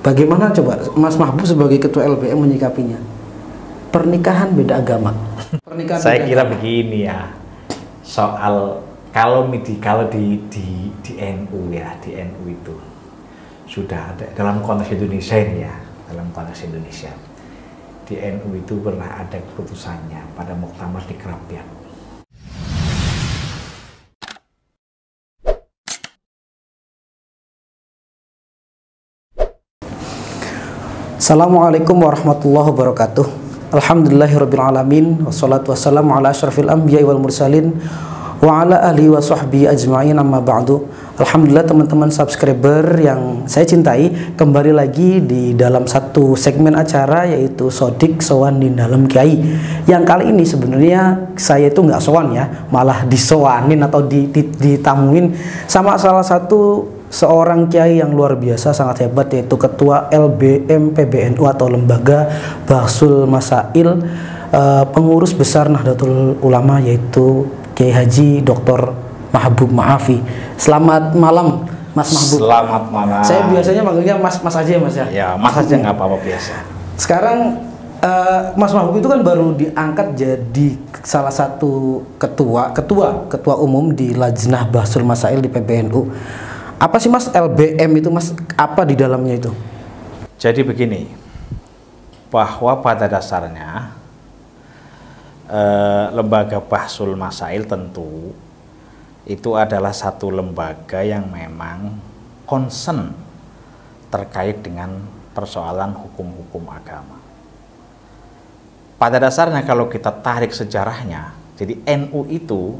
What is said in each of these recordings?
Bagaimana coba Mas Mahbub sebagai ketua LBM menyikapinya? Pernikahan beda agama. Pernikahan Saya beda kira agama. begini ya, soal kalau di NU ya, di NU itu sudah ada dalam konteks Indonesia ini ya, dalam konteks Indonesia di NU itu pernah ada keputusannya pada muktamar di Kerapiak. Assalamualaikum warahmatullahi wabarakatuh. Alhamdulillahirrabbilalamin. Wassalatu wassalamu ala asyrafil anbiya wal mursalin wa ala ahli wa sahbihi ajma'in, amma ba'du. Alhamdulillah teman-teman subscriber yang saya cintai, kembali lagi di dalam satu segmen acara yaitu Sodik Sowan di Dalam Kiai. Yang kali ini sebenarnya saya itu nggak sowan ya, malah disowanin atau ditamuin sama salah satu seorang kiai yang luar biasa, sangat hebat, yaitu ketua LBM PBNU atau Lembaga Bahsul Masail, pengurus besar Nahdlatul Ulama, yaitu Kiai Haji Dr. Mahbub Ma'afi. Selamat malam Mas Mahbub. Selamat malam. Saya biasanya manggilnya Mas aja ya Mas ya. Ya Mas aja nggak apa-apa biasa. Sekarang Mas Mahbub itu kan baru diangkat jadi salah satu ketua umum di Lajnah Bahsul Masail di PBNU. Apa sih Mas LBM itu Mas? Apa di dalamnya itu? Jadi begini, bahwa pada dasarnya Lembaga Bahsul Masail tentu itu adalah satu lembaga yang memang concern terkait dengan persoalan hukum-hukum agama. Pada dasarnya kalau kita tarik sejarahnya, jadi NU itu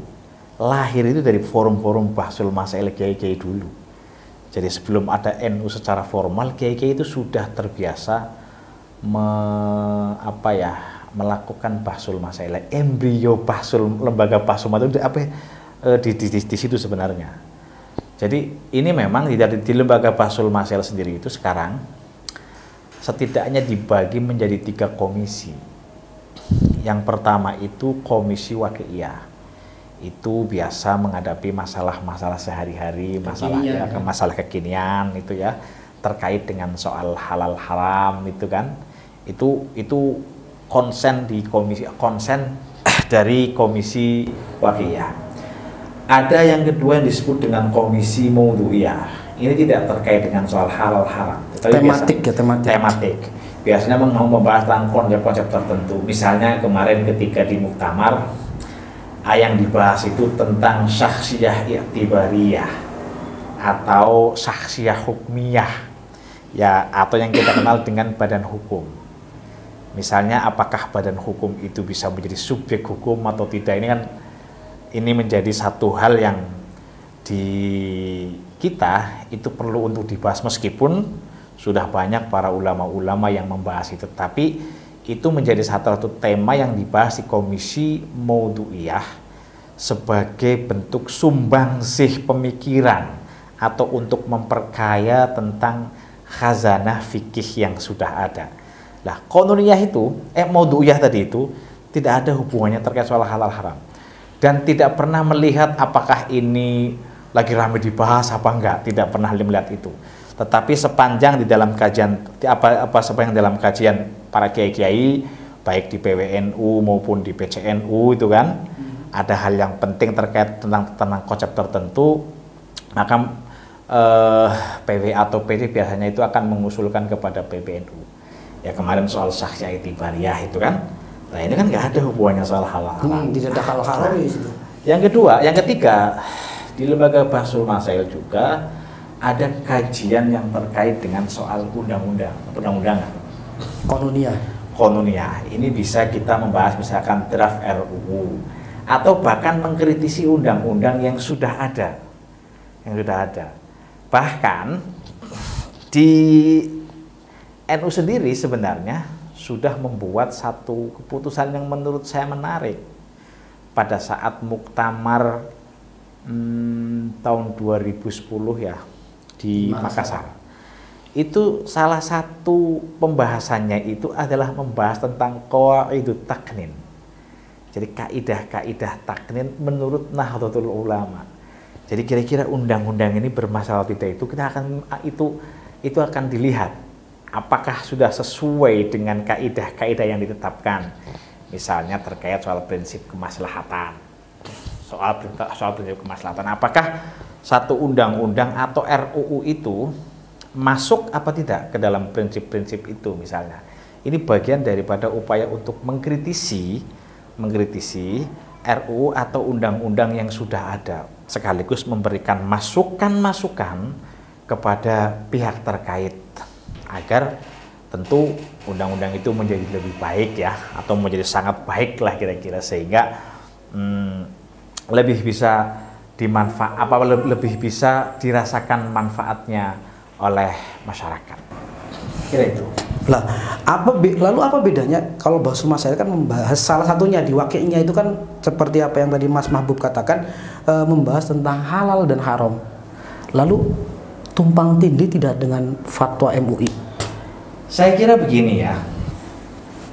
lahir itu dari forum-forum Bahsul Masail kiai-kiai dulu. Jadi sebelum ada NU secara formal, kiai-kiai itu sudah terbiasa melakukan bahsul masail, embrio bahsul, lembaga bahsul masail di situ sebenarnya. Jadi ini memang di lembaga bahsul masail sendiri itu sekarang setidaknya dibagi menjadi 3 komisi. Yang pertama itu komisi waqi'iyah. Itu biasa menghadapi masalah-masalah sehari-hari, masalah kekinian itu ya, terkait dengan soal halal haram itu kan. Itu konsen dari komisi waqi'iyah. Ada yang kedua yang disebut dengan komisi maudhu'iyah. Ini tidak terkait dengan soal halal haram, tematik. Biasanya membahas tentang konsep-konsep tertentu. Misalnya kemarin ketika di muktamar, yang dibahas itu tentang syakhsiyah i'tibariyah atau syakhsiyah hukmiyah ya, atau yang kita kenal dengan badan hukum. Misalnya apakah badan hukum itu bisa menjadi subjek hukum atau tidak, ini menjadi satu hal yang di kita itu perlu untuk dibahas, meskipun sudah banyak para ulama-ulama yang membahas itu, tapi itu menjadi satu tema yang dibahas di komisi maudhu'iyah sebagai bentuk sumbangsih pemikiran atau untuk memperkaya tentang khazanah fikih yang sudah ada. Nah, konuniyah itu, maudhu'iyah tadi itu tidak ada hubungannya terkait soal halal haram, dan tidak pernah melihat apakah ini lagi ramai dibahas apa enggak, tidak pernah melihat itu. Tetapi sepanjang di dalam kajian sepanjang dalam kajian para kiai-kiai baik di PWNU maupun di PCNU itu kan ada hal yang penting terkait tentang konsep tertentu, maka PW atau PD biasanya itu akan mengusulkan kepada PBNU. Ya kemarin soal syakhsiyah i'tibariyah itu kan, nah ini kan nggak ada hubungannya soal halal haram. Tidak ada halal haram di situ. Yang ketiga di Lembaga Bahsul Masail juga ada kajian yang terkait dengan soal undang-undangan. Konuniyah. Ini bisa kita membahas misalkan draft RUU atau bahkan mengkritisi undang-undang yang sudah ada. Bahkan di NU sendiri sebenarnya sudah membuat satu keputusan yang menurut saya menarik pada saat muktamar tahun 2010 ya di Makassar. Itu salah satu pembahasannya itu adalah membahas tentang qawaidut taknin. Jadi kaidah-kaidah taknin menurut Nahdlatul Ulama. Jadi kira-kira undang-undang ini bermasalah tidak, itu kita akan itu akan dilihat apakah sudah sesuai dengan kaidah-kaidah yang ditetapkan, misalnya terkait soal prinsip kemaslahatan, soal prinsip kemaslahatan, apakah satu undang-undang atau RUU itu masuk apa tidak ke dalam prinsip-prinsip itu misalnya. Ini bagian daripada upaya untuk mengkritisi RUU atau undang-undang yang sudah ada, sekaligus memberikan masukan-masukan kepada pihak terkait agar tentu undang-undang itu menjadi lebih baik ya, atau menjadi sangat baik lah kira-kira, sehingga lebih bisa lebih bisa dirasakan manfaatnya oleh masyarakat. Kira itu. Lah, lalu apa bedanya kalau Basul Masail kan membahas salah satunya di wakilnya itu kan seperti apa yang tadi Mas Mahbub katakan, membahas tentang halal dan haram. Lalu tumpang tindih tidak dengan fatwa MUI? Saya kira begini ya.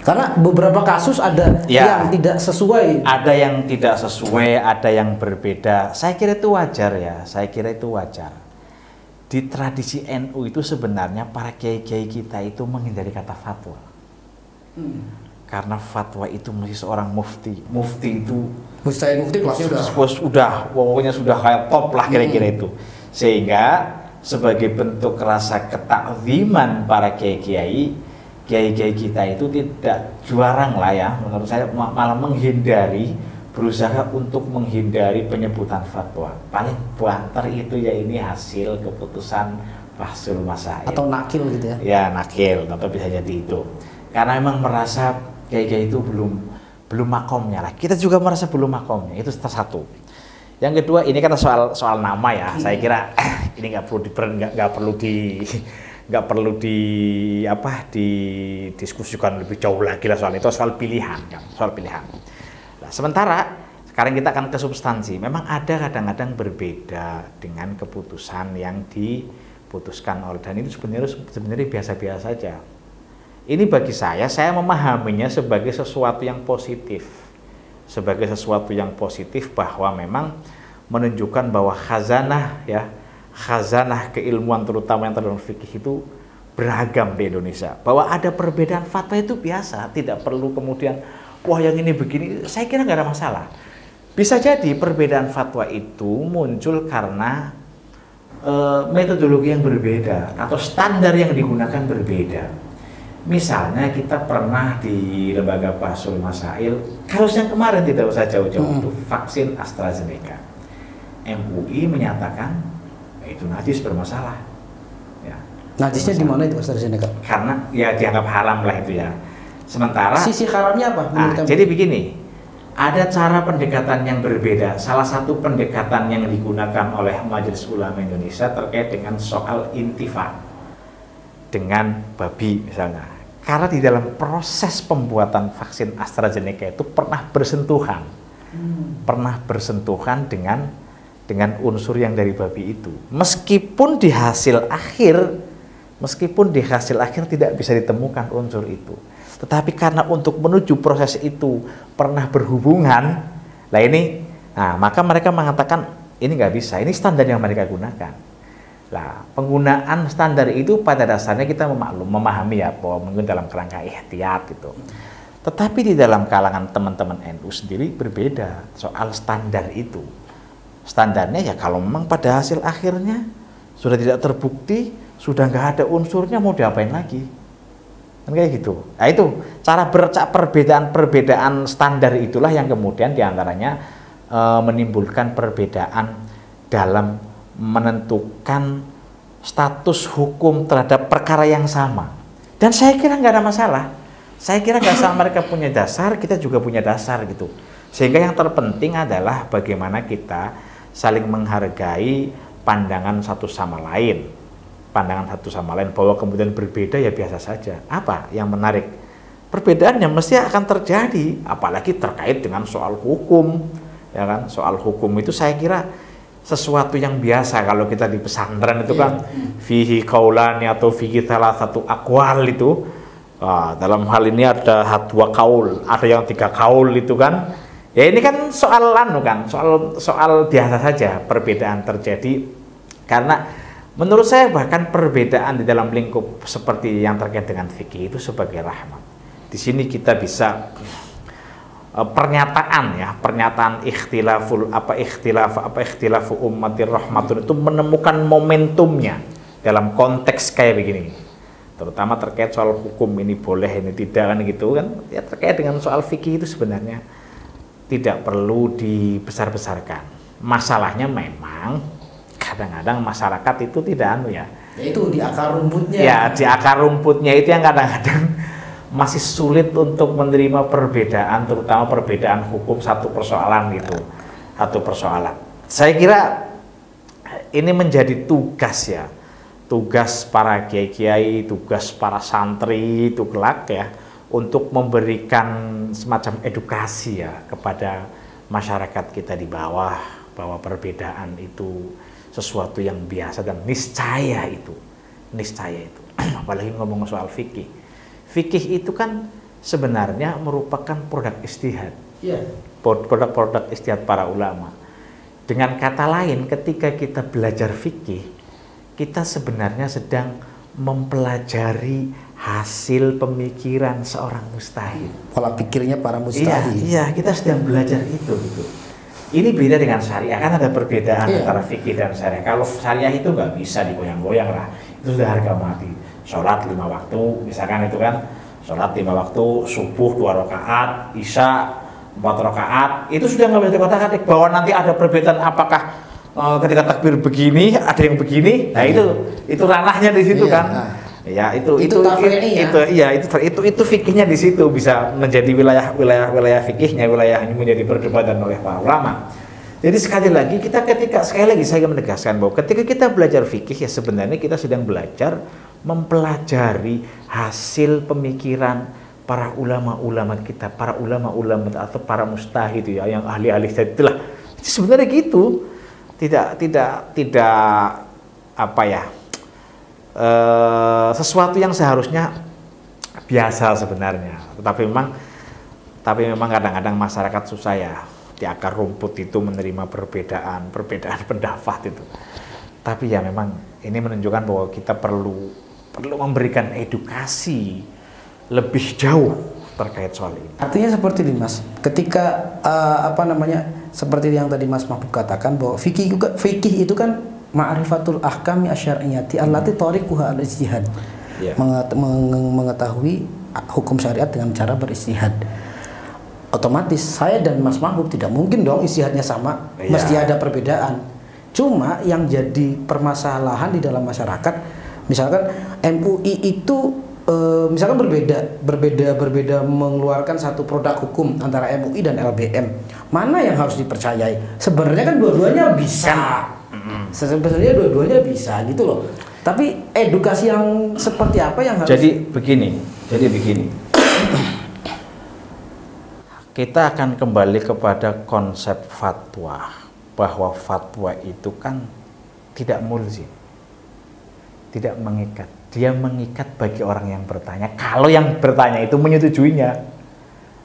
Karena beberapa kasus ada yang tidak sesuai. Ada yang tidak sesuai, ada yang berbeda. Saya kira itu wajar ya. Saya kira itu wajar. Di tradisi NU itu sebenarnya para kiai-kiai kita itu menghindari kata fatwa. Karena fatwa itu mesti seorang mufti. Mufti itu mufti kelasnya pokoknya sudah kayak top lah kira-kira itu. Sehingga sebagai bentuk rasa ketakziman para kiai-kiai kita itu tidak juarang lah ya, menurut saya malah berusaha untuk menghindari penyebutan fatwa. Paling banter itu ya ini hasil keputusan Basul Masail atau nakil gitu ya. Ya nakil, atau bisa jadi itu. Karena memang merasa kiai-kiai itu belum makomnya lah. Kita juga merasa belum makomnya. Itu satu. Yang kedua, ini kan soal nama ya. Saya kira ini nggak perlu didiskusikan lebih jauh lagi lah soal itu, soal pilihan kan, soal pilihan. Nah, sementara sekarang kita akan ke substansi. Memang ada kadang-kadang berbeda dengan keputusan yang diputuskan oleh, dan itu sebenarnya biasa-biasa saja. Ini bagi saya memahaminya sebagai sesuatu yang positif. Sebagai sesuatu yang positif bahwa memang menunjukkan bahwa khazanah keilmuan terutama yang terdalam fikih itu beragam di Indonesia. Bahwa ada perbedaan fatwa itu biasa, tidak perlu kemudian wah yang ini begini, saya kira nggak ada masalah. Bisa jadi perbedaan fatwa itu muncul karena metodologi yang berbeda atau standar yang digunakan berbeda. Misalnya kita pernah di lembaga Basul Masail, kasus yang kemarin tidak usah jauh-jauh, itu vaksin AstraZeneca. MUI menyatakan itu najis, bermasalah. Ya, najisnya di mana itu AstraZeneca? Karena ya dianggap haram lah itu ya. Sementara sisi haramnya apa? Jadi begini, ada cara pendekatan yang berbeda. Salah satu pendekatan yang digunakan oleh Majelis Ulama Indonesia terkait dengan soal intifa dengan babi misalnya. Karena di dalam proses pembuatan vaksin AstraZeneca itu pernah bersentuhan dengan unsur yang dari babi itu. Meskipun di hasil akhir tidak bisa ditemukan unsur itu. Tetapi karena untuk menuju proses itu pernah berhubungan, maka mereka mengatakan ini nggak bisa, ini standar yang mereka gunakan. Nah, penggunaan standar itu pada dasarnya kita memahami ya, bahwa mungkin dalam kerangka ihtiyat gitu. Tetapi di dalam kalangan teman-teman NU sendiri berbeda soal standar itu. Standarnya ya kalau memang pada hasil akhirnya sudah tidak terbukti, sudah nggak ada unsurnya, mau diapain lagi? Kan kayak gitu. Nah itu cara perbedaan standar itulah yang kemudian diantaranya menimbulkan perbedaan dalam menentukan status hukum terhadap perkara yang sama. Dan saya kira nggak ada masalah. Saya kira nggak salah, mereka punya dasar, kita juga punya dasar gitu. Sehingga yang terpenting adalah bagaimana kita saling menghargai pandangan satu sama lain. Bahwa kemudian berbeda ya biasa saja. Apa yang menarik? Perbedaannya mesti akan terjadi, apalagi terkait dengan soal hukum. Ya kan? Soal hukum itu saya kira sesuatu yang biasa kalau kita di pesantren itu kan fihi qaulani atau fihi salah satu aqwal itu. Dalam hal ini ada 2 qaul, ada yang 3 qaul itu kan. Ya ini kan soal biasa saja perbedaan terjadi karena Menurut saya bahkan perbedaan di dalam lingkup seperti yang terkait dengan fikih itu sebagai rahmat. Di sini kita bisa pernyataan ikhtilafu ummatir rahmatun itu menemukan momentumnya dalam konteks kayak begini. Terutama terkait soal hukum ini boleh ini tidak kan gitu kan. Ya terkait dengan soal fikih itu sebenarnya tidak perlu dibesar-besarkan. Masalahnya memang kadang-kadang masyarakat itu tidak ya itu di akar rumputnya. Ya, di akar rumputnya itu yang kadang-kadang masih sulit untuk menerima perbedaan, terutama perbedaan hukum satu persoalan gitu. Satu persoalan. Saya kira ini menjadi tugas ya. Tugas para kiai-kiai, tugas para santri itu kelak ya untuk memberikan semacam edukasi ya kepada masyarakat kita di bawah bahwa perbedaan itu sesuatu yang biasa dan niscaya itu apalagi ngomong soal fikih itu kan sebenarnya merupakan produk ijtihad, produk ijtihad para ulama. Dengan kata lain, ketika kita belajar fikih, kita sebenarnya sedang mempelajari hasil pemikiran seorang mujtahid, pola pikirnya para mujtahid. Iya, kita sedang belajar itu gitu. Ini beda dengan syariah, kan ada perbedaan antara fikih dan syariah. Kalau syariah itu nggak bisa digoyang-goyang lah, itu sudah harga mati. Sholat 5 waktu, misalkan itu kan, sholat 5 waktu, subuh 2 rakaat, isya 4 rakaat, itu sudah nggak bisa dikotak-katik. Bahwa nanti ada perbedaan apakah ketika takbir begini, ada yang begini, nah itu ranahnya di situ kan. Ya itu fikihnya di situ bisa menjadi wilayah fikihnya, wilayah yang menjadi perdebatan oleh para ulama. Jadi sekali lagi saya menegaskan bahwa ketika kita belajar fikih ya sebenarnya kita sedang belajar mempelajari hasil pemikiran para ulama-ulama kita, para ulama-ulama atau para mujtahid ya yang ahli-ahli itulah. Sebenarnya gitu. Tidak apa ya? Sesuatu yang seharusnya biasa sebenarnya, tapi memang kadang-kadang masyarakat susah ya di akar rumput itu menerima perbedaan pendapat itu. Tapi ya memang ini menunjukkan bahwa kita perlu memberikan edukasi lebih jauh terkait soal ini. Artinya seperti ini Mas, ketika seperti yang tadi Mas Mahbub katakan bahwa fikih itu kan ma'rifatul ahkami asyariyati allati tariquha al-ijtihad. Mengetahui hukum syariat dengan cara beristihad. Otomatis saya dan Mas Mahbub tidak mungkin dong istihadnya sama, mesti ada perbedaan. Cuma yang jadi permasalahan di dalam masyarakat, misalkan MUI itu misalkan berbeda mengeluarkan satu produk hukum antara MUI dan LBM. Mana yang harus dipercayai? Sebenarnya kan dua-duanya bisa. Sebenarnya dua-duanya bisa gitu loh. Tapi edukasi yang seperti apa yang harus? Jadi begini. Kita akan kembali kepada konsep fatwa, bahwa fatwa itu kan tidak mulzim, tidak mengikat. Dia mengikat bagi orang yang bertanya. Kalau yang bertanya itu menyetujuinya,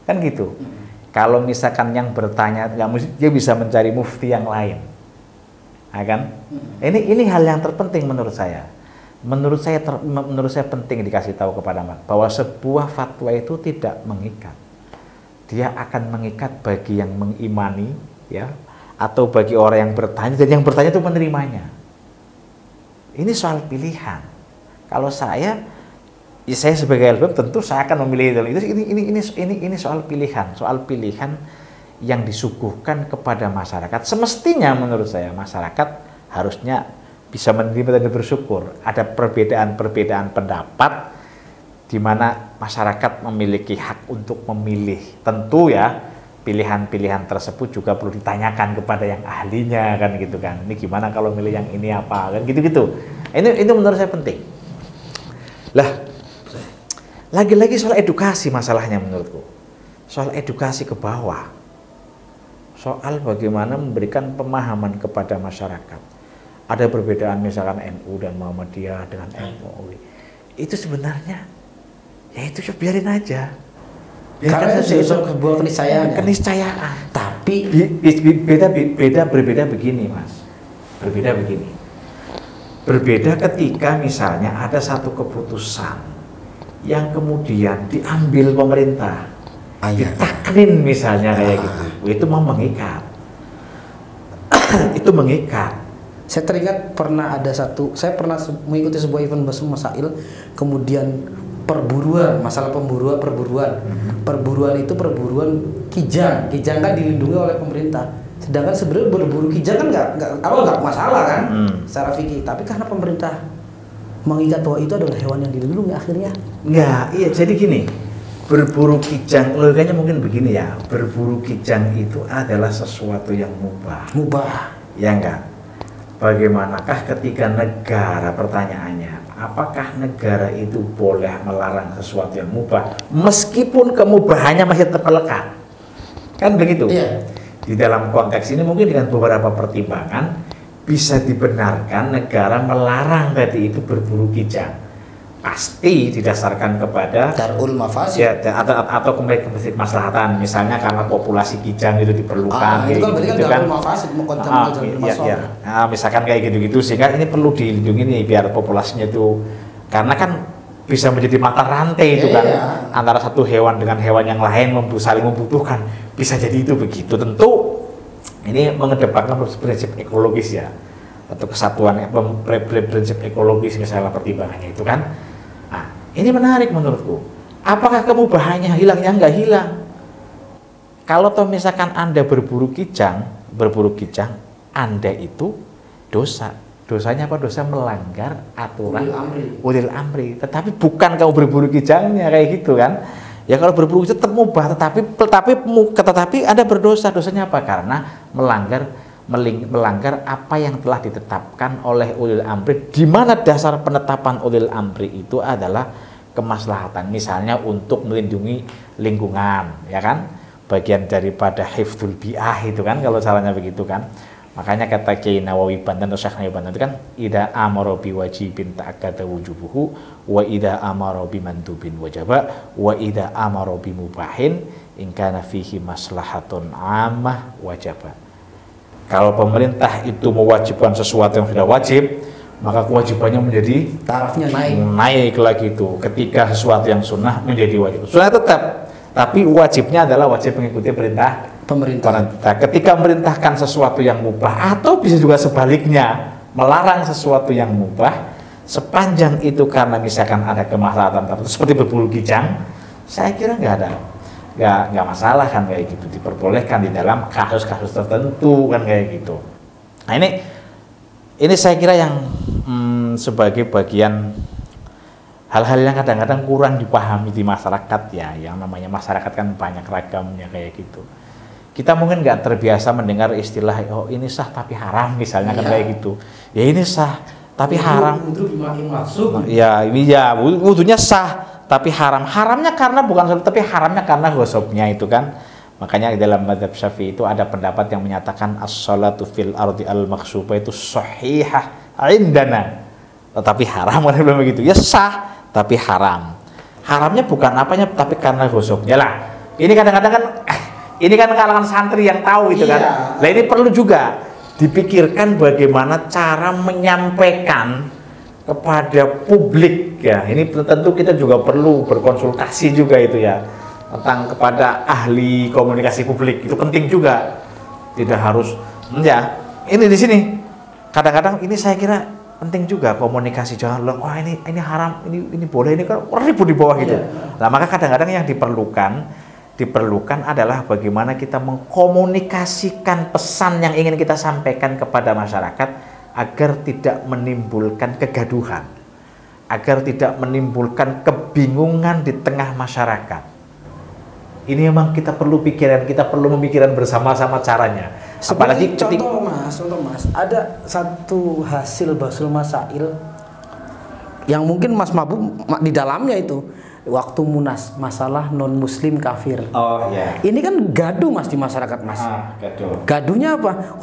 kan gitu. Kalau misalkan yang bertanya nggak mesti, dia bisa mencari mufti yang lain. Nah, kan? Ini hal yang terpenting menurut saya. Menurut saya penting dikasih tahu kepada bahwa sebuah fatwa itu tidak mengikat. Dia akan mengikat bagi yang mengimani, ya, atau bagi orang yang bertanya, dan yang bertanya itu menerimanya. Ini soal pilihan. Kalau saya sebagai LBM tentu saya akan memilih itu. Ini soal pilihan yang disuguhkan kepada masyarakat. Semestinya menurut saya masyarakat harusnya bisa menerima dan bersyukur. Ada perbedaan pendapat di mana masyarakat memiliki hak untuk memilih. Tentu ya pilihan-pilihan tersebut juga perlu ditanyakan kepada yang ahlinya kan gitu kan. Ini gimana kalau milih yang ini apa kan gitu-gitu. Ini menurut saya penting. Lah, lagi-lagi soal edukasi masalahnya menurutku. Soal edukasi ke bawah. Soal bagaimana memberikan pemahaman kepada masyarakat. Ada perbedaan misalkan NU dan Muhammadiyah dengan MUI. Itu sebenarnya ya itu biarin aja. Karena itu sebuah keniscayaan. Tapi berbeda begini Mas. Berbeda begini. Berbeda ketika misalnya ada satu keputusan yang kemudian diambil pemerintah, ditakrin misalnya kayak gitu, itu mau mengikat. Itu mengikat. Saya teringat saya pernah mengikuti sebuah event Basul Masail, kemudian masalah perburuan. Perburuan itu perburuan kijang kan dilindungi oleh pemerintah. Sedangkan sebenarnya berburu kijang kan nggak masalah kan secara fikih, tapi karena pemerintah mengikat bahwa itu adalah hewan yang dilindungi akhirnya. Iya, jadi gini, berburu kijang, logikanya mungkin begini ya, berburu kijang itu adalah sesuatu yang mubah. Ya enggak? Bagaimanakah ketika negara, pertanyaannya, apakah negara itu boleh melarang sesuatu yang mubah meskipun kemubahannya masih terpelekat? Kan begitu? Iya. Di dalam konteks ini mungkin dengan beberapa pertimbangan bisa dibenarkan negara melarang tadi itu berburu kijang, pasti didasarkan kepada darul mafasid ya, atau kemaslahatan, misalnya karena populasi kijang itu diperlukan, itu kan berarti gitu, darul mafasid misalkan kayak gitu-gitu, sehingga ini perlu dilindungi nih biar populasinya itu, karena kan bisa menjadi mata rantai itu kan, antara satu hewan dengan hewan yang lain saling membutuhkan, bisa jadi itu begitu. Tentu ini mengedepankan prinsip ekologis ya, atau kesatuan prinsip ekologis misalnya pertimbangannya itu kan. Nah, ini menarik menurutku. Apakah kemubahannya hilang? Ya nggak hilang. Kalau toh misalkan Anda berburu kijang, Anda itu dosa. Dosanya apa? Dosa melanggar aturan ulil amri. Tetapi bukan kamu berburu kijangnya kayak gitu kan. Ya kalau berburu tetap mubah, tetapi Anda berdosa. Dosanya apa? Karena melanggar apa yang telah ditetapkan oleh ulil amri, di mana dasar penetapan ulil amri itu adalah kemaslahatan, misalnya untuk melindungi lingkungan, ya kan, bagian daripada hifdzul bi'ah itu kan, kalau salahnya begitu kan. Makanya kata Kiai Nawawi Banten atau Syekh Nawawi Banten itu kan, idza amara bi wajibin ta'akkada wujubuhu wa idza amara bi mandubin wajaba wa idza amara bi mubahin in kana fihi maslahatun 'ammah wajaba. Kalau pemerintah itu mewajibkan sesuatu yang sudah wajib, maka kewajibannya menjadi tarafnya naik lagi itu. Ketika sesuatu yang sunnah menjadi wajib, sunnah tetap, tapi wajibnya adalah wajib mengikuti perintah pemerintah. Ketika memerintahkan sesuatu yang mubah, atau bisa juga sebaliknya melarang sesuatu yang mubah, sepanjang itu karena misalkan ada kemaslahatan tertentu seperti berburu kijang, saya kira nggak masalah kan kayak gitu, diperbolehkan di dalam kasus-kasus tertentu kan kayak gitu. Nah ini saya kira yang sebagai bagian hal-hal yang kadang-kadang kurang dipahami di masyarakat ya, yang namanya masyarakat kan banyak ragamnya kayak gitu. Kita mungkin nggak terbiasa mendengar istilah oh ini sah tapi haram misalnya kan kayak gitu. Ya ini sah tapi haram. Ya ini ya wudunya sah tapi haramnya karena bukan sholat, tapi haramnya karena gosoknya itu kan. Makanya dalam mazhab Syafi'i itu ada pendapat yang menyatakan as-shalatu fil ardi al-makhsubah itu sahihah indana, tetapi haram kan belum begitu. Ya sah tapi haram. Haramnya bukan apanya tapi karena gosoknya lah. Ini kadang-kadang kan ini kan kalangan santri yang tahu itu kan. Nah ini perlu juga dipikirkan bagaimana cara menyampaikan kepada publik ya. Ini tentu kita juga perlu berkonsultasi juga itu ya, tentang kepada ahli komunikasi publik, itu penting juga. Tidak harus ya. Ini di sini kadang-kadang ini saya kira penting juga komunikasi, jangan bilang wah ini haram, ini boleh, ini kan ribut di bawah gitu. Nah maka kadang-kadang yang diperlukan adalah bagaimana kita mengkomunikasikan pesan yang ingin kita sampaikan kepada masyarakat agar tidak menimbulkan kegaduhan, agar tidak menimbulkan kebingungan di tengah masyarakat. Ini memang kita perlu memikirkan bersama-sama caranya. Apalagi contoh mas, ada satu hasil Basul Masail yang mungkin Mas Mabuk di dalamnya itu waktu munas masalah non muslim kafir. Oh ya. Ini kan gaduh mas di masyarakat mas. Gaduhnya apa?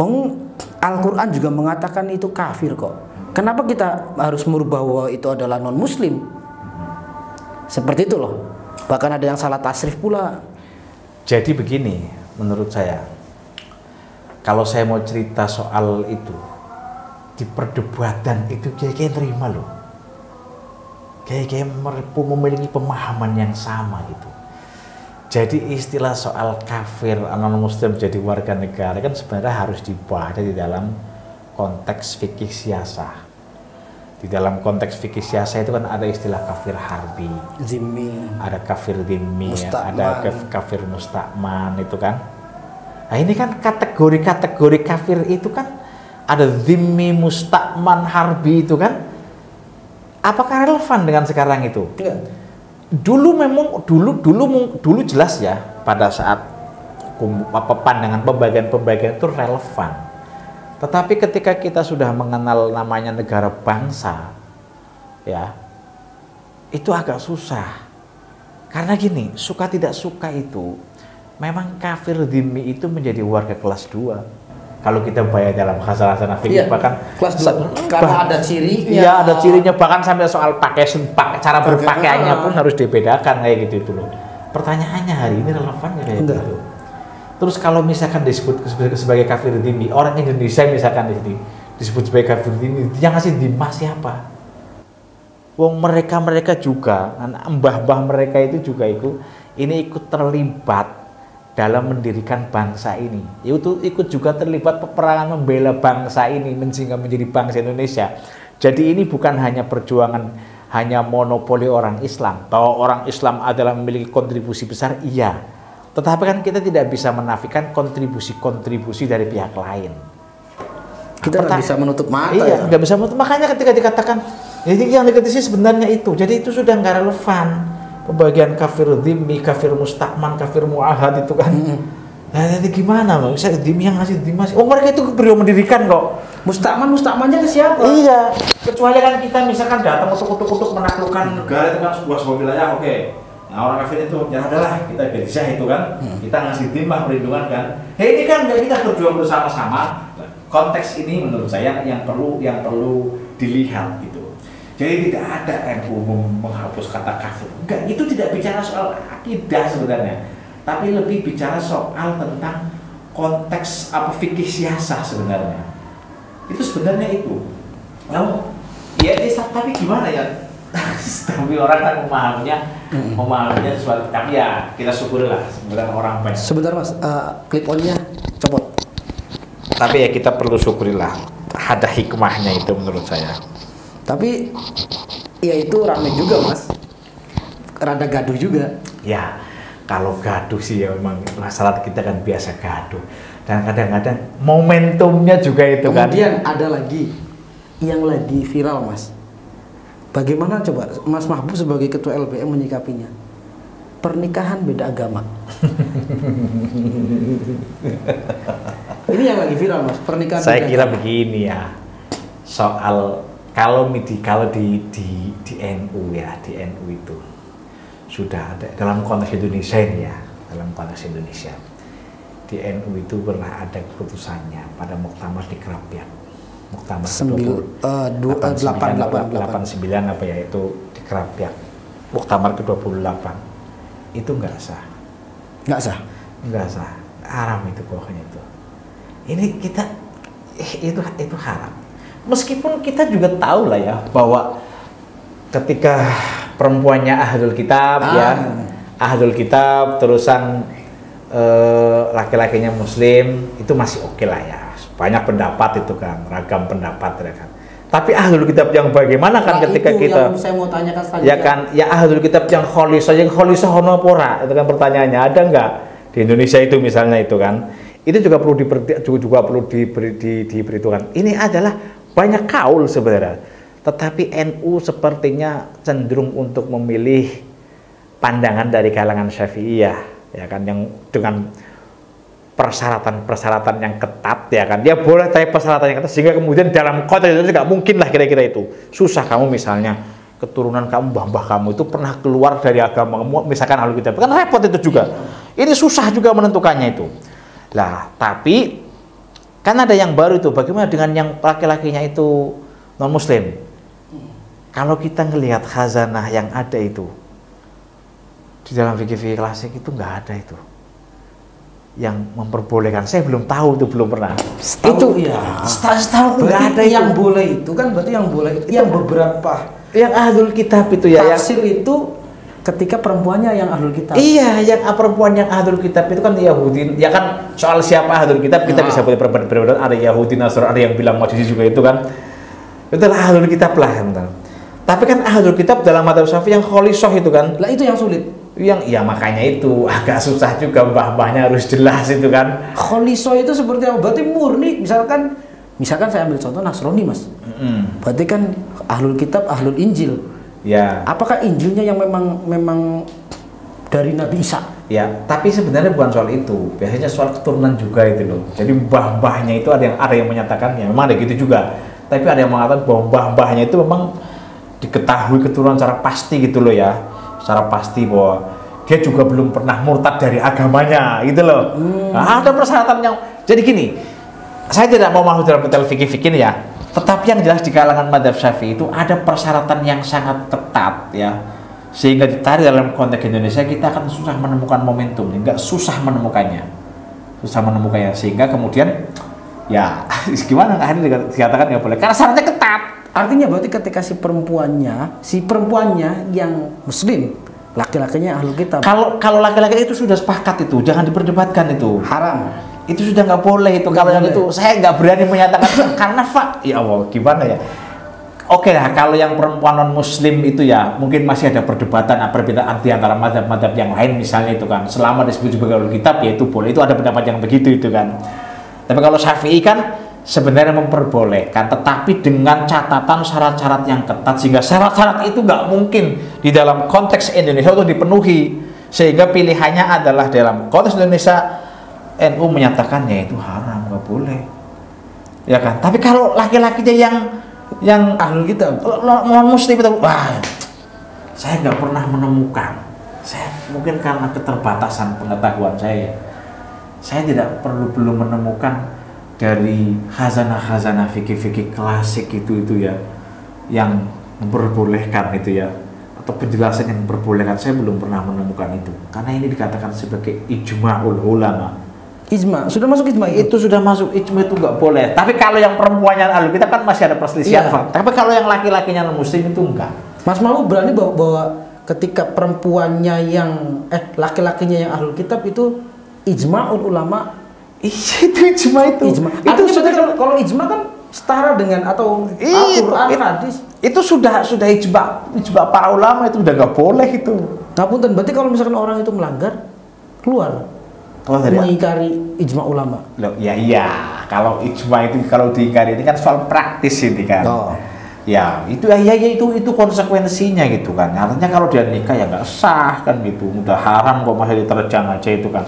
Al-Quran juga mengatakan itu kafir kok. Kenapa kita harus merubah bahwa itu adalah non muslim? Seperti itu loh. Bahkan ada yang salah tasrif pula. Jadi begini, menurut saya, kalau saya mau cerita soal itu, di perdebatan itu kiai-kiai terima loh. Kiai-kiai memiliki pemahaman yang sama gitu. Jadi istilah soal kafir non muslim jadi warga negara kan sebenarnya harus dibaca di dalam konteks fikih siasah. Di dalam konteks fikih siasah itu kan ada istilah kafir harbi, zimmi, ada kafir zimmi, musta'man, ada kafir musta'man itu kan. Nah ini kan kategori-kategori kafir itu kan ada zimmi, musta'man, harbi itu kan. Apakah relevan dengan sekarang itu? Enggak. Dulu jelas ya pada saat pandangan pembagian itu relevan. Tetapi ketika kita sudah mengenal namanya negara bangsa, ya itu agak susah. Karena gini, suka tidak suka itu, memang kafir dhimmi itu menjadi warga kelas 2. Kalau kita bayar dalam khazanah fikih bahkan kelas 2 karena ada cirinya. Iya, ada cirinya, bahkan sampai soal cara berpakaiannya pun harus dibedakan kayak gitu itu loh. Pertanyaannya hari ini relevan ya kayak gitu. Terus kalau misalkan disebut sebagai kafir dhimmi, orang Indonesia misalkan di sini disebut sebagai kafir dhimmi, yang ngasih dhimma siapa? Wong mereka juga, mbah-mbah mereka itu juga ikut terlibat dalam mendirikan bangsa ini. Itu ikut juga terlibat peperangan membela bangsa ini sehingga menjadi bangsa Indonesia. Jadi ini bukan hanya perjuangan hanya monopoli orang Islam, bahwa orang Islam adalah memiliki kontribusi besar, iya. Tetapi kan kita tidak bisa menafikan kontribusi dari pihak lain. Kita nggak bisa menutup mata. Iya, nggak bisa menutup. Makanya ketika dikatakan, jadi yang dikritisi sebenarnya itu. Jadi itu sudah nggak relevan. Pembagian kafir dhimmi, kafir musta'man, kafir mu'ahad itu kan. Nah, jadi gimana loh? Saya dhimmi yang ngasih dhimmi. Oh, mereka itu beliau mendirikan kok. Musta'mannya ke siapa? Iya. Kecuali kan kita misalkan datang untuk menaklukkan negara itu kan sebuah wilayah, oke. Nah, orang kafir itu ya adalah kita gereja itu kan. Kita ngasih dhimmah perlindungan kan. Ini kan kita berjuang bersama-sama. Konteks ini menurut saya yang perlu dilihat gitu. Jadi tidak ada NU menghapus kata kafir. Enggak, itu tidak bicara soal akidah sebenarnya. Tapi lebih bicara soal tentang konteks fikih siasah sebenarnya. Itu sebenarnya itu. Lalu ya tapi gimana ya? Tapi orang kan memahaminya sesuatu. Tapi ya kita syukurlah sebenarnya orang banyak. Sebentar Mas, clip on-nya copot. Tapi ya kita perlu syukurilah ada hikmahnya itu menurut saya. Tapi ya itu ramai juga Mas, rada gaduh juga. Ya kalau gaduh sih ya memang masalah kita kan biasa gaduh. Dan kadang-kadang momentumnya juga itu. Kemudian ada lagi yang lagi viral Mas. Bagaimana coba Mas Mahbub sebagai ketua LBM menyikapinya? Pernikahan beda agama. Ini yang lagi viral Mas, pernikahan saya beda kira agama. Begini ya, soal kalau di NU ya, di NU itu sudah ada dalam konteks Indonesia ini ya, dalam konteks Indonesia di NU itu pernah ada keputusannya pada muktamar di Krapyak, muktamar 89 apa ya itu di Krapyak, muktamar ke-28 itu nggak sah, haram itu pokoknya itu. Ini kita itu haram. Meskipun kita juga tahu lah ya bahwa ketika perempuannya ahlul kitab ahlul kitab terusan laki-lakinya muslim itu masih oke lah ya, banyak pendapat itu kan, ragam pendapat ya kan. Tapi ahlul kitab yang bagaimana kan ketika kita yang saya mau tanyakan ya kan, ya ahlul kitab yang kholisah hono pora itu kan pertanyaannya, ada nggak di Indonesia itu misalnya itu kan, itu juga perlu diperhitungkan. Ini adalah banyak kaul sebenarnya, tetapi NU sepertinya cenderung untuk memilih pandangan dari kalangan Syafi'iyah, ya kan, yang dengan persyaratan yang ketat, ya kan, dia boleh tapi persyaratan yang ketat sehingga kemudian dalam konteks itu nggak mungkin lah kira-kira itu. Susah kamu misalnya keturunan kamu, mbah kamu itu pernah keluar dari agama kamu, misalkan ahlul kitab, kan repot itu juga. Ini susah juga menentukannya itu. Lah, tapi kan ada yang baru itu, bagaimana dengan yang laki-lakinya itu non-muslim? Kalau kita ngelihat khazanah yang ada itu di dalam fikih klasik itu nggak ada itu. yang memperbolehkan? Saya belum tahu, itu belum pernah. Itu ya. Setahu nggak ada yang boleh itu kan, berarti yang boleh itu yang beberapa yang ahlul kitab itu ya. Tafsir itu ketika perempuannya yang ahlul kitab. Iya, yang perempuan yang ahlul kitab itu kan Yahudi. Ya kan soal siapa ahlul kitab kita bisa boleh berdebat. Ada Yahudi, Nasrani, ada yang bilang Majusi juga itu kan. Itulah ahlul kitab lah, teman. Tapi kan ahlul kitab dalam madzhab Syafi'i yang kholisah itu kan. Lah itu yang sulit. Yang ya makanya itu agak susah juga, mbah-mbahnya harus jelas itu kan. Kholisah itu seperti apa? Berarti murni, misalkan saya ambil contoh Nasrani, Mas. Berarti kan ahlul kitab, ahlul Injil. Ya. Apakah Injilnya yang memang dari Nabi Isa? Ya, tapi sebenarnya bukan soal itu. Biasanya soal keturunan juga itu loh. Jadi mbah-mbahnya itu ada yang menyatakan ya memang ada gitu juga. Tapi ada yang mengatakan bahwa mbah-mbahnya itu memang diketahui keturunan secara pasti gitu loh ya. Secara pasti bahwa dia juga belum pernah murtad dari agamanya gitu loh. Nah, ada persyaratan yang jadi gini, saya tidak mau masuk dalam detail fikih-fikih ya, tetapi yang jelas di kalangan madzhab Syafi'i itu ada persyaratan yang sangat ketat ya, sehingga ditarik dalam konteks Indonesia kita akan susah menemukan momentum, enggak susah menemukannya sehingga kemudian ya gimana akhirnya dikatakan nggak boleh karena syaratnya ketat. Artinya berarti ketika si perempuannya yang muslim, laki-lakinya ahlul kitab. Kalau laki-laki itu sudah sepakat itu, jangan diperdebatkan itu. Haram. Itu sudah nggak boleh itu. Kalau yang itu saya nggak berani menyatakan karena ya Allah gimana ya. Oke lah, kalau yang perempuan non muslim itu ya mungkin masih ada perdebatan perbedaan di antara mazhab-mazhab yang lain misalnya itu kan. Selama disebut sebagai ahlul kitab ya itu boleh. Itu ada pendapat yang begitu itu kan. Tapi kalau Syafi'i kan sebenarnya memperbolehkan, tetapi dengan catatan syarat-syarat yang ketat sehingga syarat-syarat itu nggak mungkin di dalam konteks Indonesia itu dipenuhi, sehingga pilihannya adalah dalam konteks Indonesia NU menyatakannya itu haram, nggak boleh, ya kan? Tapi kalau laki-lakinya yang ahlul kitab, non muslim itu, wah, saya nggak pernah menemukan. Saya mungkin karena keterbatasan pengetahuan saya tidak belum menemukan dari khazanah fikih-fikih klasik itu ya yang memperbolehkan itu ya, atau penjelasan yang memperbolehkan. Saya belum pernah menemukan itu karena ini dikatakan sebagai ijma'ul ulama. Ijma sudah masuk ijma itu sudah masuk ijma, itu nggak boleh. Tapi kalau yang perempuannya ahlul kita kan masih ada perselisihan, iya. Tapi kalau yang laki-lakinya non muslim itu enggak. Mas Malu berani bahwa ketika perempuannya yang laki-lakinya yang ahlul kitab itu ijma'ul ulama. Iya, itu ijma itu. Itu sebenarnya kalau ijma kan setara dengan atau Al-Qur'an, hadis. Itu sudah ijma para ulama, itu udah nggak boleh itu. Ngapunten, berarti kalau misalkan orang itu melanggar keluar mengingkari ijma ulama. Loh, ya iya. Kalau ijma itu kalau diingkari ini kan soal praktis ini kan. Oh. Ya, itu itu konsekuensinya gitu kan. Artinya kalau dia nikah ya nggak sah kan gitu. Udah haram kok masih diterjang aja itu kan.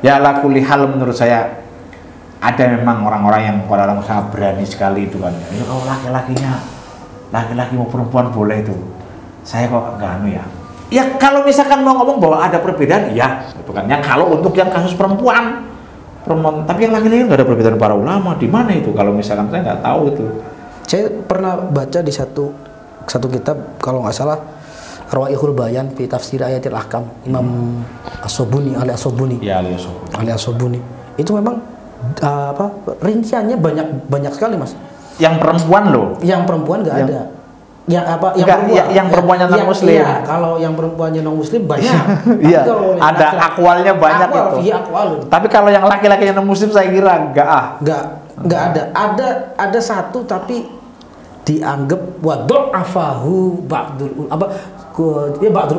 Ya ala kulli hal menurut saya ada memang orang-orang yang orang-orang sangat berani sekali itu kan. Ya kalau laki-laki mau perempuan boleh itu. Saya kok enggak ya. Ya kalau misalkan mau ngomong bahwa ada perbedaan ya, itu kan. Yang kalau untuk yang kasus perempuan, tapi yang laki-laki nggak ada perbedaan para ulama. Di mana itu? Kalau misalkan saya nggak tahu itu. Saya pernah baca di satu kitab kalau nggak salah Rawaihul Bayan fi Tafsir Ayatil Ahkam Imam As-Sobuni, Ali As-Sobuni. Ya, Ali As-Sobuni. Itu memang rinciannya banyak sekali, Mas. Yang perempuan loh. Yang perempuan nggak ada. Yang perempuannya non muslim. Iya, kalau yang perempuannya non muslim banyak. Iya. Ada akwalnya banyak itu. Tapi kalau yang laki-laki non muslim saya kira enggak ada. Ada satu tapi dianggap wadha'afahu ba'dul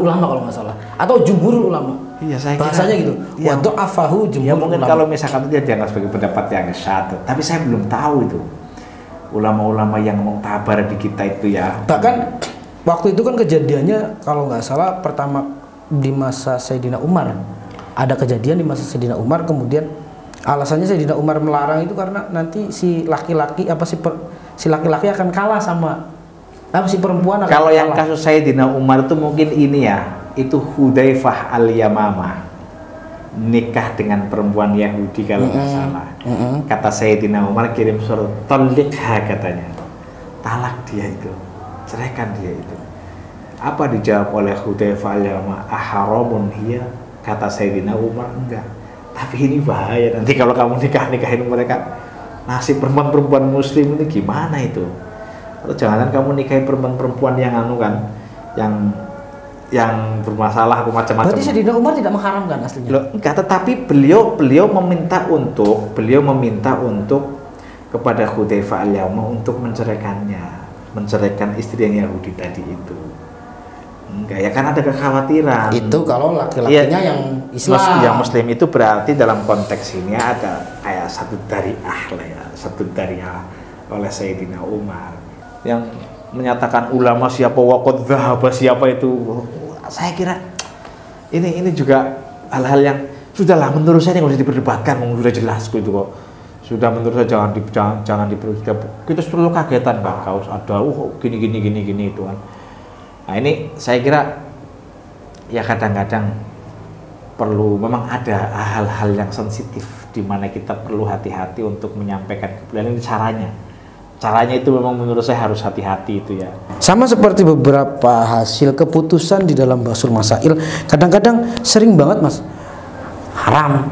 ulama kalau nggak salah, atau jumhurul ulama. Iya, saya bahasanya gitu. Wadha'afahu jumhurul ya, mungkin ulama. Kalau misalkan dia dianggap sebagai pendapat yang satu, tapi saya belum tahu itu ulama-ulama yang muktabar di kita itu ya. Bahkan waktu itu kan kejadiannya kalau nggak salah pertama di masa Sayyidina Umar. Ada kejadian di masa Sayyidina Umar, kemudian alasannya Sayyidina Umar melarang itu karena nanti si laki-laki akan kalah sama si perempuan. Kalau yang kasus Sayyidina Umar itu mungkin ini ya, itu Hudzaifah al-Yamamah nikah dengan perempuan Yahudi kalau nggak salah. Kata Sayyidina Umar kirim surat talikha katanya, talak dia itu, ceraikan dia itu. Apa dijawab oleh Hudzaifah al-Yamamah? Aharamun hiya? Kata Sayyidina Umar, enggak. Tapi ini bahaya nanti kalau kamu nikahin mereka. Nasib perempuan-perempuan muslim ini gimana itu? Atau jangan kamu nikahin perempuan-perempuan yang anu kan, yang bermasalah macam-macam. Berarti Sayyidina Umar tidak mengharamkan aslinya? Loh, enggak, tetapi beliau meminta untuk kepada Hudzaifah al-Yamani untuk menceraikan istri yang Yahudi tadi itu. Enggak, ya kan ada kekhawatiran. Itu kalau laki-lakinya yang Islam. Yang Muslim itu berarti dalam konteks ini ada kayak satu dariah oleh Sayyidina Umar yang menyatakan ulama siapa waqad dzahaba siapa itu. Saya kira ini juga hal-hal yang sudahlah menurut saya ini nggak usah diperdebatkan, sudah jelas gitu kok. Sudah menurut saya jangan diperdebatkan. Kita perlu kagetan Bang Kaus ada gini itu kan. Nah ini saya kira ya kadang-kadang perlu memang ada hal-hal yang sensitif di mana kita perlu hati-hati untuk menyampaikan kebenaran. Ini caranya itu memang menurut saya harus hati-hati itu ya. Sama seperti beberapa hasil keputusan di dalam Basul Masail, kadang-kadang sering banget Mas haram.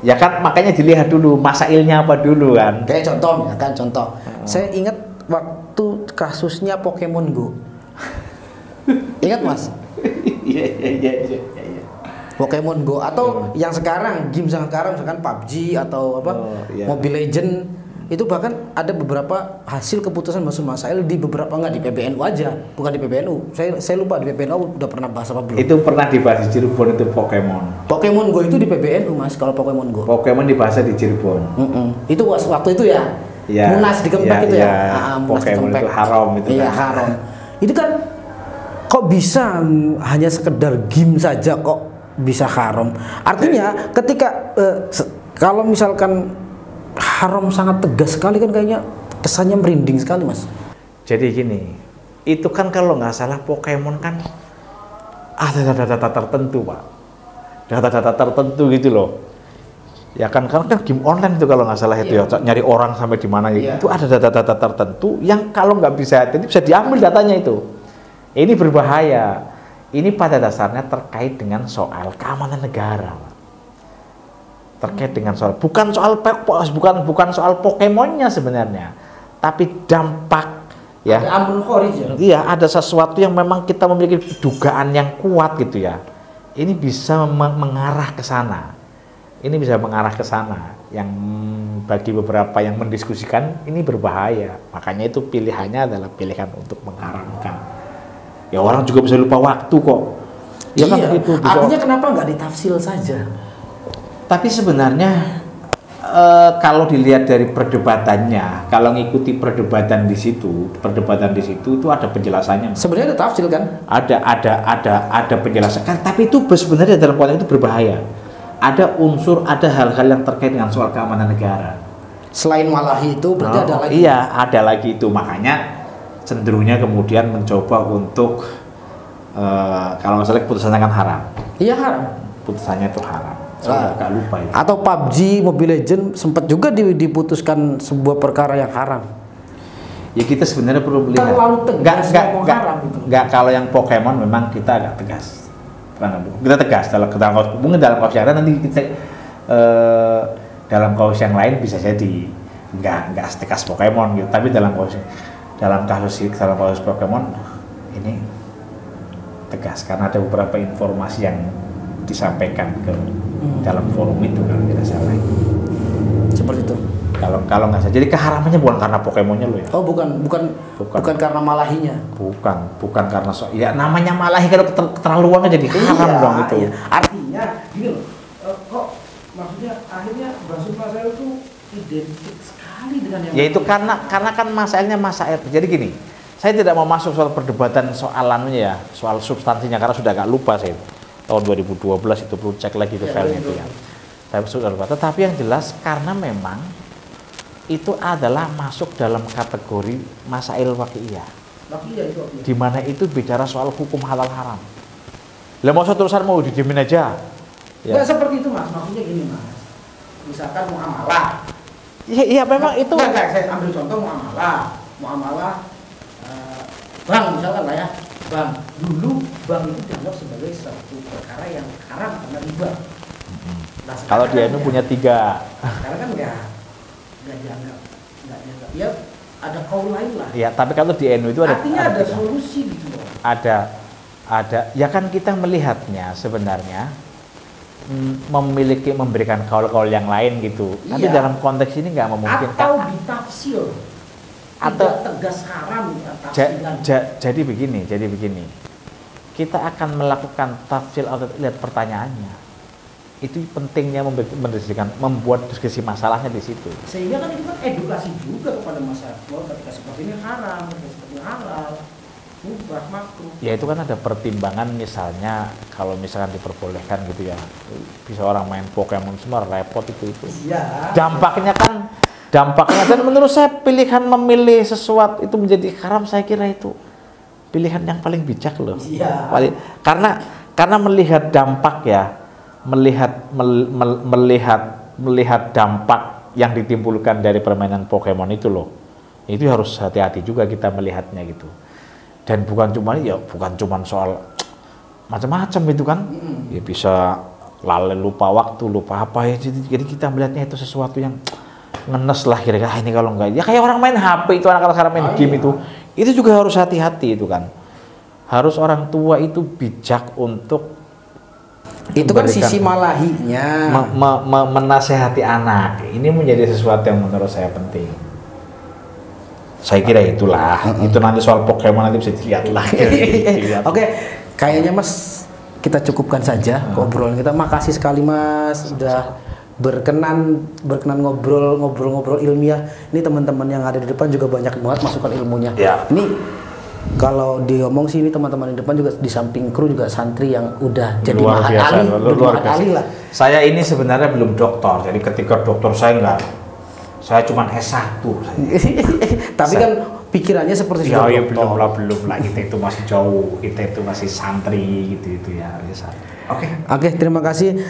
Ya kan makanya dilihat dulu masailnya apa dulu kan. Kayak contoh. Saya ingat waktu kasusnya Pokemon Go. Ingat Mas? Iya. Pokemon Go atau yang sekarang game sekarang misalkan PUBG atau apa Mobile Legend, itu bahkan ada beberapa hasil keputusan Basul Masail di beberapa, enggak di PBNU aja, bukan di PBNU. Saya lupa di PBNU udah pernah bahas apa belum. Itu pernah dibahas di Cirebon itu Pokemon Go itu di PBNU Mas, kalau Pokemon Go. Pokemon dibahas di Cirebon. Itu waktu itu ya. Munas di Kempek itu ya. Pokemon itu haram itu. Iya, haram. Itu kan kok bisa hanya sekedar game saja kok bisa haram. Artinya ketika kalau misalkan haram sangat tegas sekali kan kayaknya kesannya merinding sekali Mas. Jadi gini, itu kan kalau nggak salah Pokemon kan ada data-data tertentu Pak. Data-data tertentu gitu loh. Ya kan game online itu kalau nggak salah itu ya nyari orang sampai di mana itu ada data-data tertentu yang kalau nggak bisa diambil datanya itu. Ini berbahaya. Ini pada dasarnya terkait dengan soal keamanan negara. Terkait dengan soal bukan soal Pokemonnya sebenarnya, tapi dampak ya. Iya, ada sesuatu yang memang kita memiliki dugaan yang kuat gitu ya. Ini bisa mengarah ke sana. Yang bagi beberapa yang mendiskusikan ini berbahaya. Makanya itu pilihannya adalah pilihan untuk mengharamkan. Ya orang juga bisa lupa waktu kok. Ya kan itu. Artinya kenapa nggak ditafsir saja? Tapi sebenarnya kalau dilihat dari perdebatannya, kalau ngikuti perdebatan di situ itu ada penjelasannya. Sebenarnya ada tafsir kan? Ada penjelasan. Tapi itu sebenarnya dalam konteks itu berbahaya. Ada hal-hal yang terkait dengan soal keamanan negara. Selain Malahi itu berarti ada lagi. Iya, ada lagi itu. Makanya cenderungnya kemudian mencoba untuk kalau misalnya keputusannya kan haram. Iya haram. Putusannya itu haram. Saya agak lupa ya. Atau PUBG, Mobile Legend sempat juga diputuskan sebuah perkara yang haram. Ya kita sebenarnya perlu melihat. Terlalu tegas haram gitu. Enggak, kalau yang Pokemon memang kita agak tegas. Kita tegas mungkin dalam kasus yang lain nanti kita dalam kasus yang lain bisa jadi enggak setegas Pokemon gitu, tapi dalam kasus Pokemon ini tegas karena ada beberapa informasi yang disampaikan ke dalam forum itu kalau tidak salah. Seperti itu. Kalau nggak salah. Jadi keharamannya bukan karena Pokemonnya lo ya. Oh bukan karena Malahinya. Bukan karena ya namanya Malahi kalau keterlaluan jadi haram dong itu. Iya. Artinya gini loh. Kok maksudnya akhirnya Basul Masail itu identik sekali dengan yang ya itu karena kan masail. Jadi gini, saya tidak mau masuk soal perdebatan soalannya ya, soal substansinya karena sudah agak lupa saya. Tahun 2012 itu perlu cek lagi itu filenya itu ya. Tapi sudah lupa. Tetapi yang jelas karena memang itu adalah masuk dalam kategori masail waqi'iyah. Di mana itu bicara soal hukum halal haram. Lah mau terusan mau didiemin aja. Ya. Nggak seperti itu Mas, maksudnya gini Mas. Misalkan muamalah. Iya memang itu. Enggak, saya ambil contoh muamalah bank misalkan lah ya. Bank dulu bank itu dianggap sebagai satu perkara yang haram karena riba. Nah, kalau di NU punya 3. Karena kan nggak dianggap, ya ada kaul lain lah. Ya, tapi kalau di NU itu artinya ada solusi gitu loh. Ada, ya kan kita melihatnya sebenarnya memberikan kaul-kaul yang lain gitu. Tapi dalam konteks ini nggak memungkinkan. Atau ditafsir, atau tidak tegas haram tafsiran. Jadi begini. Kita akan melakukan tafsir atau lihat pertanyaannya. Itu pentingnya membuat diskusi masalahnya di situ. Sehingga kan itu kan edukasi juga kepada masyarakat. Ketika seperti ini haram, ketika seperti ini halal, mubah, makruh. Ya itu kan ada pertimbangan, misalnya kalau misalkan diperbolehkan gitu ya, bisa orang main Pokemon semua repot itu. Iya. Dampaknya dan menurut saya pilihan memilih sesuatu itu menjadi haram, saya kira itu pilihan yang paling bijak loh. Iya. Karena melihat dampak ya. Melihat dampak yang ditimbulkan dari permainan Pokemon itu loh, itu harus hati-hati juga kita melihatnya gitu. Dan bukan cuma soal macam-macam itu kan, ya bisa lalai, lupa waktu, lupa apa ya. Jadi kita melihatnya itu sesuatu yang ngenes lah kira-kira. Ini kalau enggak, ya kayak orang main HP itu, anak-anak sekarang main game itu juga harus hati-hati itu kan. Harus orang tua itu bijak untuk itu kan sisi malahinya, menasehati anak. Ini menjadi sesuatu yang menurut saya penting. Saya kira itulah. Itu nanti soal Pokemon nanti bisa dilihat lah. Oke, kayaknya Mas kita cukupkan saja obrolan kita. Makasih sekali Mas sudah berkenan ngobrol ilmiah. Ini teman-teman yang ada di depan juga banyak banget masukan ilmunya. Ya. Ini kalau diomong sih, ini teman-teman di depan juga di samping kru juga santri yang udah jadi luar biasa. ahli lah. Saya ini sebenarnya belum doktor, jadi ketika doktor saya cuma S1. Tapi kan pikirannya seperti ya, sudah dokter. Belum lah, kita itu masih jauh, kita itu masih santri gitu ya. Oke, terima kasih.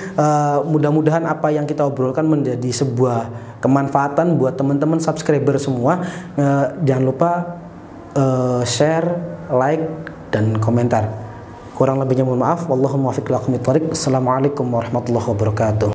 Mudah-mudahan apa yang kita obrolkan menjadi sebuah kemanfaatan buat teman-teman subscriber semua. Jangan lupa share, like, dan komentar. Kurang lebihnya mohon maaf. Wallahul muwaffiq ila aqwamit thoriq. Assalamualaikum warahmatullahi wabarakatuh.